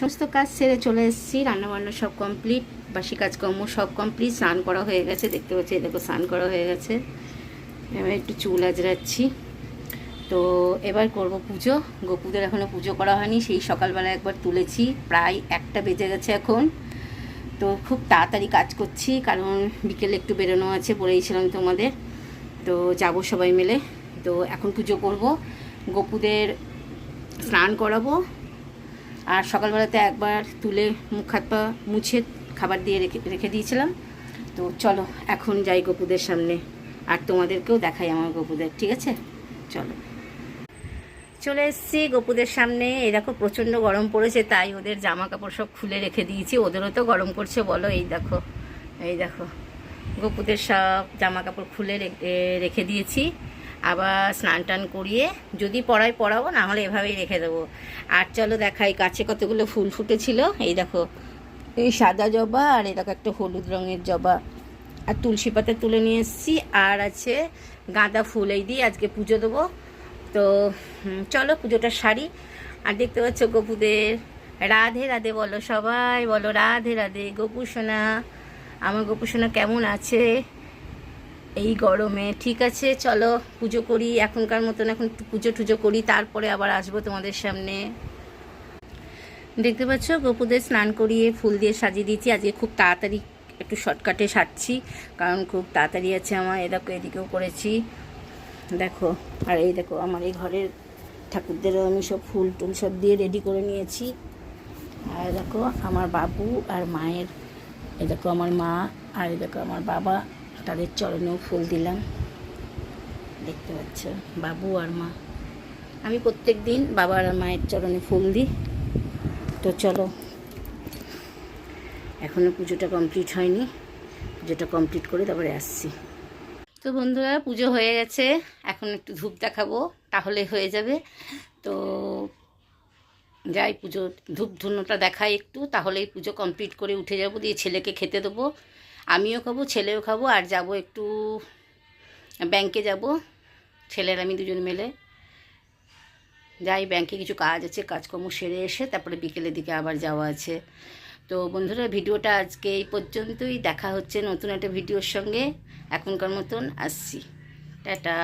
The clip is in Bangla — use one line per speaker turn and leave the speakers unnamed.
সমস্ত কাজ সেরে চলে এসেছি, রান্নাবান্না সব কমপ্লিট, বাসি কাজকর্ম সব কমপ্লিট, স্নান করা হয়ে গেছে, দেখতে পাচ্ছি দেখো স্নান করা হয়ে গেছে। এবার একটু চুল আজরাচ্ছি। তো এবার করব পুজো। গোপুদের এখনও পুজো করা হয়নি, সেই সকালবেলা একবার তুলেছি, প্রায় 1টা বেজে গেছে এখন। তো খুব তাড়াতাড়ি কাজ করছি, কারণ বিকেলে একটু বেরোনো আছে, বলেইছিলাম তোমাদের। তো যাব সবাই মিলে। তো এখন পুজো করব, গোপুদের স্নান করাবো, আর সকালবেলাতে একবার তুলে মুখ হাত পা মুছে খাবার দিয়ে রেখে দিয়েছিলাম। তো চলো এখন যাই গোপুদের সামনে, আর তোমাদেরকেও দেখাই আমার গোপুদের, ঠিক আছে? চলো, চলে এসেছি গোপুদের সামনে। এই দেখো প্রচণ্ড গরম পড়েছে, তাই ওদের জামা কাপড় সব খুলে রেখে দিয়েছি। ওদেরও তো গরম করছে বলো। এই দেখো, এই দেখো গোপুদের সব জামা কাপড় খুলে রেখে দিয়েছি। আবার স্নান টান করিয়ে যদি পড়াবো, না হলে এভাবেই রেখে দেবো। আর চলো দেখাই, কাছে কতগুলো ফুল ফুটেছিল। এই দেখো, এই সাদা জবা, আর এই দেখো একটা হলুদ রঙের জবা, আর তুলসী পাতা তুলে নিয়ে এসেছি, আর আছে গাঁদা ফুল। এই দিয়ে আজকে পুজো দেবো। তো চলো পুজোটা সারি। আর দেখতে পাচ্ছ গোপুদের, রাধে রাধে বলো, সবাই বলো রাধে রাধে। গোপু সোনা, আমার গোপু সোনা কেমন আছে এই গরমে? ঠিক আছে, চলো পুজো করি এখনকার মতন, এখন পুজো টুজো করি, তারপরে আবার আসবো তোমাদের সামনে। দেখতে পাচ্ছ গোপুদের স্নান করিয়ে ফুল দিয়ে সাজিয়ে দিয়েছি। আজকে খুব তাড়াতাড়ি একটু শর্টকাটে সারছি, কারণ খুব তাড়াতাড়ি আছে আমার। এ দেখো এদিকেও করেছি দেখো। আর এই দেখো আমার এই ঘরের ঠাকুরদেরও আমি সব ফুল টুল সব দিয়ে রেডি করে নিয়েছি। আর দেখো আমার বাবু আর মায়ের, এই দেখো আমার মা, আর এই দেখো আমার বাবা, তাদের চরণেও ফুল দিলাম। দেখতে পাচ্ছ বাবু আর মা, আমি প্রত্যেক দিন বাবা আর মায়ের চরণে ফুল দিই। তো চলো, এখনও পুজোটা কমপ্লিট হয়নি, পুজোটা কমপ্লিট করে তারপরে আসছি। তো বন্ধুরা পুজো হয়ে গেছে, এখন একটু ধূপ দেখাবো, তাহলে হয়ে যাবে। তো যাই পুজো ধূপ ধুনোটা দেখাই একটু, তাহলেই পুজো কমপ্লিট করে উঠে যাব, দিয়ে ছেলেকে খেতে দেবো, আমিও খাবো, ছেলেও খাবো। আর যাব একটু ব্যাংকে যাব, ছেলের আমি দুজন মিলে যাই ব্যাংকে, কিছু কাজ আছে, কাজকর্ম সেরে এসে তারপরে বিকেলের দিকে আবার যাওয়া আছে। তো বন্ধুরা ভিডিওটা আজকে এই পর্যন্তই, দেখা হচ্ছে নতুন একটা ভিডিওর সঙ্গে। এখনকার মতন আসছি, টাটা।